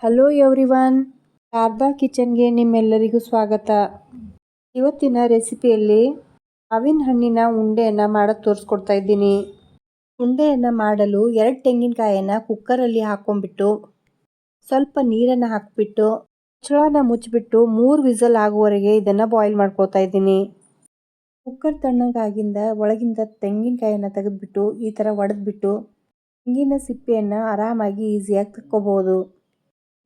Hello everyone, Sharada ಕಿಚನ್ಗೆ ನಿಮ್ಮೆಲ್ಲರಿಗೂ ಸ್ವಾಗತ. ಇವತ್ತಿನ ರೆಸಿಪಿಯಲ್ಲಿ ಮಾವಿನ ಹಣ್ಣಿನ ಉಂಡೆಯನ್ನು ಮಾಡೋದು ತೋರಿಸ್ಕೊಡ್ತಾ ಇದ್ದೀನಿ. ಉಂಡೆಯನ್ನು ಮಾಡಲು 2 ತೆಂಗಿನಕಾಯನ್ನು ಕುಕ್ಕರಲ್ಲಿ ಹಾಕ್ಕೊಂಡ್ಬಿಟ್ಟು ಸ್ವಲ್ಪ ನೀರನ್ನು ಹಾಕಿಬಿಟ್ಟು ಮುಚ್ಚಳನ ಮುಚ್ಚಿಬಿಟ್ಟು 3 ವಿಸಲ್ ಆಗುವವರೆಗೆ ಇದನ್ನು ಬಾಯ್ಲ್ ಮಾಡ್ಕೊಳ್ತಾ ಇದ್ದೀನಿ. ಕುಕ್ಕರ್ ತಣ್ಣಗಾಗಿಂದ ಒಳಗಿಂದ ತೆಂಗಿನಕಾಯನ್ನು ತೆಗೆದುಬಿಟ್ಟು ಈ ಥರ ಒಡೆದ್ಬಿಟ್ಟು ತೆಂಗಿನ ಸಿಪ್ಪೆಯನ್ನು ಆರಾಮಾಗಿ ಈಸಿಯಾಗಿ ತಕ್ಕೋಬಹುದು.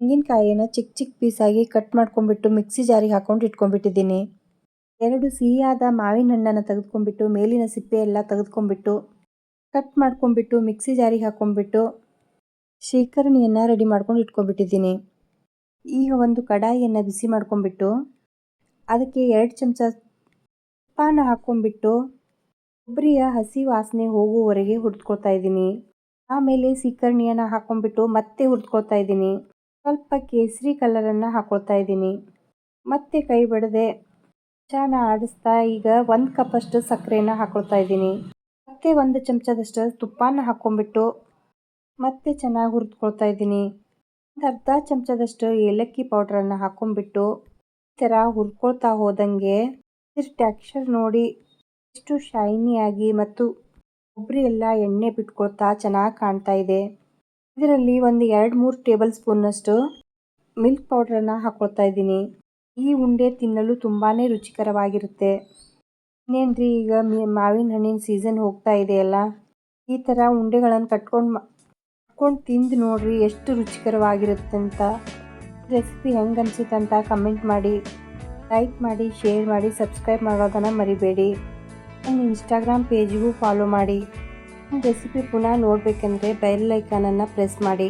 ತೆಂಗಿನಕಾಯಿನ ಚಿಕ್ಕ ಪೀಸಾಗಿ ಕಟ್ ಮಾಡ್ಕೊಂಡ್ಬಿಟ್ಟು ಮಿಕ್ಸಿ ಜಾರಿಗೆ ಹಾಕೊಂಡು ಇಟ್ಕೊಂಡ್ಬಿಟ್ಟಿದ್ದೀನಿ. 2 ಸಿಹಿಯಾದ ಮಾವಿನ ಹಣ್ಣನ್ನು ತೆಗೆದುಕೊಂಡ್ಬಿಟ್ಟು ಮೇಲಿನ ಸಿಪ್ಪೆ ಎಲ್ಲ ತೆಗೆದುಕೊಂಡ್ಬಿಟ್ಟು ಕಟ್ ಮಾಡ್ಕೊಂಡ್ಬಿಟ್ಟು ಮಿಕ್ಸಿ ಜಾರಿಗೆ ಹಾಕ್ಕೊಂಡ್ಬಿಟ್ಟು ಶೇಖರಣೆಯನ್ನು ರೆಡಿ ಮಾಡ್ಕೊಂಡು ಇಟ್ಕೊಂಡ್ಬಿಟ್ಟಿದ್ದೀನಿ. ಈಗ ಒಂದು ಕಡಾಯಿಯನ್ನು ಬಿಸಿ ಮಾಡ್ಕೊಂಡ್ಬಿಟ್ಟು ಅದಕ್ಕೆ 2 ಚಮಚ ತುಪ್ಪನ ಹಾಕ್ಕೊಂಡ್ಬಿಟ್ಟು ಕೊಬ್ಬರಿಯ ಹಸಿ ವಾಸನೆ ಹೋಗುವವರೆಗೆ ಹುರಿದ್ಕೊಳ್ತಾ ಇದ್ದೀನಿ. ಆಮೇಲೆ ಶೇಖರಣೆಯನ್ನು ಹಾಕ್ಕೊಂಡ್ಬಿಟ್ಟು ಮತ್ತೆ ಹುರಿದ್ಕೊಳ್ತಾ ಇದ್ದೀನಿ. ಸ್ವಲ್ಪ ಕೇಸರಿ ಕಲರನ್ನು ಹಾಕ್ಕೊಳ್ತಾ ಇದ್ದೀನಿ. ಮತ್ತೆ ಕೈ ಬಿಡದೆ ಚೆನ್ನಾಗಿ ಆಡಿಸ್ತಾ ಈಗ 1 ಕಪ್ಪಷ್ಟು ಸಕ್ಕರೆಯನ್ನು ಹಾಕ್ಕೊಳ್ತಾ ಇದ್ದೀನಿ. ಮತ್ತೆ 1 ಚಮಚದಷ್ಟು ತುಪ್ಪನ ಹಾಕ್ಕೊಂಡ್ಬಿಟ್ಟು ಮತ್ತೆ ಚೆನ್ನಾಗಿ ಹುರಿದ್ಕೊಳ್ತಾ ಇದ್ದೀನಿ. ಒಂದು ಅರ್ಧ ಚಮಚದಷ್ಟು ಏಲಕ್ಕಿ ಪೌಡ್ರನ್ನು ಹಾಕ್ಕೊಂಡ್ಬಿಟ್ಟು ಈ ಥರ ಹುರ್ಕೊಳ್ತಾ ಹೋದಂಗೆ ಇದ್ರ ಟೆಕ್ಸ್ಚರ್ ನೋಡಿ ಎಷ್ಟು ಶೈನಿಯಾಗಿ ಮತ್ತು ಕೊಬ್ಬರಿ ಎಲ್ಲ ಎಣ್ಣೆ ಬಿಟ್ಕೊಳ್ತಾ ಚೆನ್ನಾಗಿ ಕಾಣ್ತಾ ಇದೆ. ಇದರಲ್ಲಿ ಒಂದು 2-3 ಟೇಬಲ್ ಸ್ಪೂನ್ನಷ್ಟು ಮಿಲ್ಕ್ ಪೌಡ್ರನ್ನು ಹಾಕ್ಕೊಳ್ತಾ ಇದ್ದೀನಿ. ಈ ಉಂಡೆ ತಿನ್ನಲು ತುಂಬಾ ರುಚಿಕರವಾಗಿರುತ್ತೆ. ಇನ್ನೇನ್ರಿ, ಈಗ ಮಾವಿನ ಹಣ್ಣಿನ ಸೀಸನ್ ಹೋಗ್ತಾ ಇದೆಯಲ್ಲ, ಈ ಥರ ಉಂಡೆಗಳನ್ನು ಕಟ್ಕೊಂಡು ತಿಂದು ನೋಡ್ರಿ ಎಷ್ಟು ರುಚಿಕರವಾಗಿರುತ್ತೆ ಅಂತ. ರೆಸಿಪಿ ಹೆಂಗೆ ಅನಿಸುತ್ತೆ ಅಂತ ಕಮೆಂಟ್ ಮಾಡಿ, ಲೈಕ್ ಮಾಡಿ, ಶೇರ್ ಮಾಡಿ, ಸಬ್ಸ್ಕ್ರೈಬ್ ಮಾಡೋದನ್ನು ಮರಿಬೇಡಿ. ನನ್ನ ಇನ್ಸ್ಟಾಗ್ರಾಮ್ ಪೇಜಿಗೂ ಫಾಲೋ ಮಾಡಿ. ರೆಸಿಪಿ ಪುನಃ ನೋಡಬೇಕೆಂದರೆ ಬೆಲ್ ಐಕಾನನ್ನು ಪ್ರೆಸ್ ಮಾಡಿ.